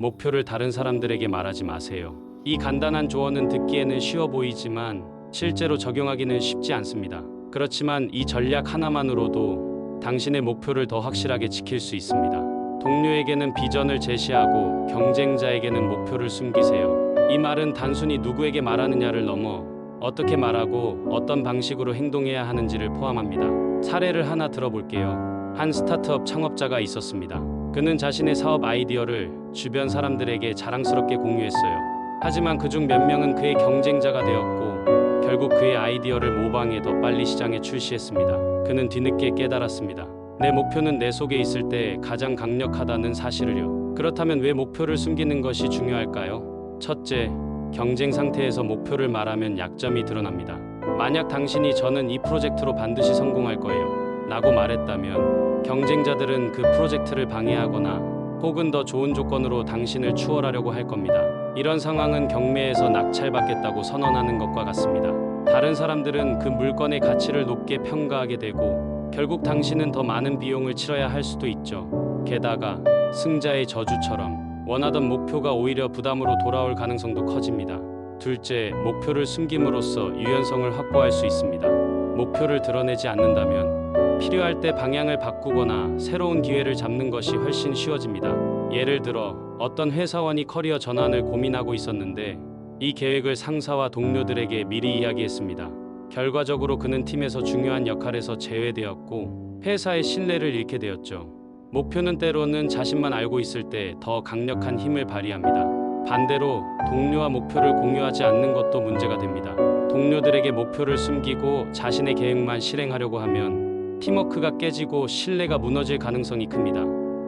목표를 다른 사람들에게 말하지 마세요. 이 간단한 조언은 듣기에는 쉬워 보이지만 실제로 적용하기는 쉽지 않습니다. 그렇지만 이 전략 하나만으로도 당신의 목표를 더 확실하게 지킬 수 있습니다. 동료에게는 비전을 제시하고 경쟁자에게는 목표를 숨기세요. 이 말은 단순히 누구에게 말하느냐를 넘어 어떻게 말하고 어떤 방식으로 행동해야 하는지를 포함합니다. 사례를 하나 들어볼게요. 한 스타트업 창업자가 있었습니다. 그는 자신의 사업 아이디어를 주변 사람들에게 자랑스럽게 공유했어요. 하지만 그중 몇 명은 그의 경쟁자가 되었고 결국 그의 아이디어를 모방해 더 빨리 시장에 출시했습니다. 그는 뒤늦게 깨달았습니다. 내 목표는 내 속에 있을 때 가장 강력하다는 사실을요. 그렇다면 왜 목표를 숨기는 것이 중요할까요? 첫째, 경쟁 상태에서 목표를 말하면 약점이 드러납니다. 만약 당신이 저는 이 프로젝트로 반드시 성공할 거예요 라고 말했다면 경쟁자들은 그 프로젝트를 방해하거나 혹은 더 좋은 조건으로 당신을 추월하려고 할 겁니다. 이런 상황은 경매에서 낙찰받겠다고 선언하는 것과 같습니다. 다른 사람들은 그 물건의 가치를 높게 평가하게 되고 결국 당신은 더 많은 비용을 치러야 할 수도 있죠. 게다가 승자의 저주처럼 원하던 목표가 오히려 부담으로 돌아올 가능성도 커집니다. 둘째, 목표를 숨김으로써 유연성을 확보할 수 있습니다. 목표를 드러내지 않는다면 필요할 때 방향을 바꾸거나 새로운 기회를 잡는 것이 훨씬 쉬워집니다. 예를 들어 어떤 회사원이 커리어 전환을 고민하고 있었는데 이 계획을 상사와 동료들에게 미리 이야기했습니다. 결과적으로 그는 팀에서 중요한 역할에서 제외되었고 회사의 신뢰를 잃게 되었죠. 목표는 때로는 자신만 알고 있을 때 더 강력한 힘을 발휘합니다. 반대로 동료와 목표를 공유하지 않는 것도 문제가 됩니다. 동료들에게 목표를 숨기고 자신의 계획만 실행하려고 하면 팀워크가 깨지고 신뢰가 무너질 가능성이 큽니다.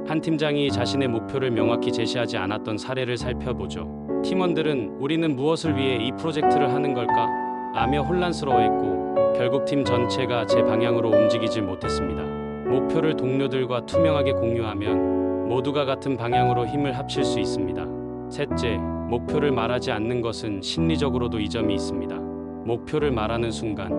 한 팀장이 자신의 목표를 명확히 제시하지 않았던 사례를 살펴보죠. 팀원들은 우리는 무엇을 위해 이 프로젝트를 하는 걸까? 라며 혼란스러워했고 결국 팀 전체가 제 방향으로 움직이질 못했습니다. 목표를 동료들과 투명하게 공유하면 모두가 같은 방향으로 힘을 합칠 수 있습니다. 셋째, 목표를 말하지 않는 것은 심리적으로도 이점이 있습니다. 목표를 말하는 순간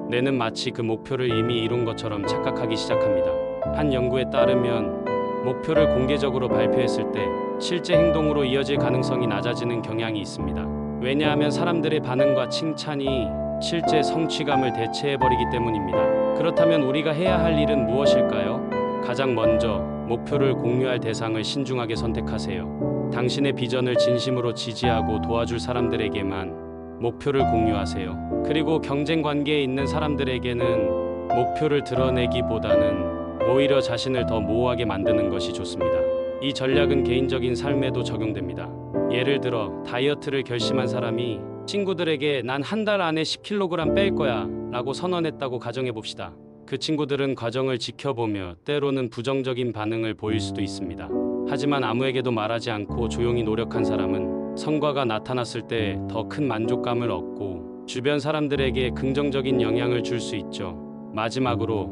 뇌는 마치 그 목표를 이미 이룬 것처럼 착각하기 시작합니다. 한 연구에 따르면 목표를 공개적으로 발표했을 때 실제 행동으로 이어질 가능성이 낮아지는 경향이 있습니다. 왜냐하면 사람들의 반응과 칭찬이 실제 성취감을 대체해버리기 때문입니다. 그렇다면 우리가 해야 할 일은 무엇일까요? 가장 먼저 목표를 공유할 대상을 신중하게 선택하세요. 당신의 비전을 진심으로 지지하고 도와줄 사람들에게만 목표를 공유하세요. 그리고 경쟁 관계에 있는 사람들에게는 목표를 드러내기보다는 오히려 자신을 더 모호하게 만드는 것이 좋습니다. 이 전략은 개인적인 삶에도 적용됩니다. 예를 들어 다이어트를 결심한 사람이 친구들에게 난 한 달 안에 10kg 뺄 거야 라고 선언했다고 가정해 봅시다. 그 친구들은 과정을 지켜보며 때로는 부정적인 반응을 보일 수도 있습니다. 하지만 아무에게도 말하지 않고 조용히 노력한 사람은 성과가 나타났을 때 더 큰 만족감을 얻고 주변 사람들에게 긍정적인 영향을 줄 수 있죠. 마지막으로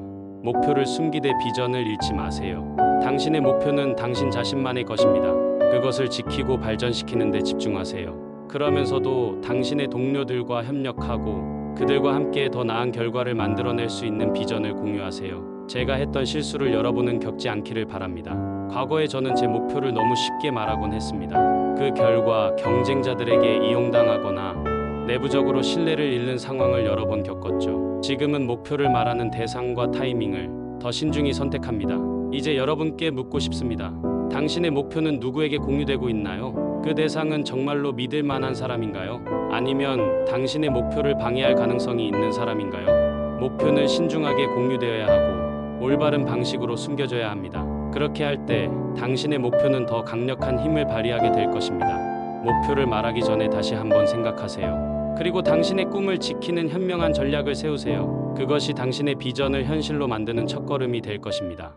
목표를 숨기되 비전을 잃지 마세요. 당신의 목표는 당신 자신만의 것입니다. 그것을 지키고 발전시키는 데 집중하세요. 그러면서도 당신의 동료들과 협력하고 그들과 함께 더 나은 결과를 만들어낼 수 있는 비전을 공유하세요. 제가 했던 실수를 여러분은 겪지 않기를 바랍니다. 과거에 저는 제 목표를 너무 쉽게 말하곤 했습니다. 그 결과 경쟁자들에게 이용당하거나 내부적으로 신뢰를 잃는 상황을 여러 번 겪었죠. 지금은 목표를 말하는 대상과 타이밍을 더 신중히 선택합니다. 이제 여러분께 묻고 싶습니다. 당신의 목표는 누구에게 공유되고 있나요? 그 대상은 정말로 믿을 만한 사람인가요? 아니면 당신의 목표를 방해할 가능성이 있는 사람인가요? 목표는 신중하게 공유되어야 하고 올바른 방식으로 숨겨져야 합니다. 그렇게 할 때 당신의 목표는 더 강력한 힘을 발휘하게 될 것입니다. 목표를 말하기 전에 다시 한번 생각하세요. 그리고 당신의 꿈을 지키는 현명한 전략을 세우세요. 그것이 당신의 비전을 현실로 만드는 첫걸음이 될 것입니다.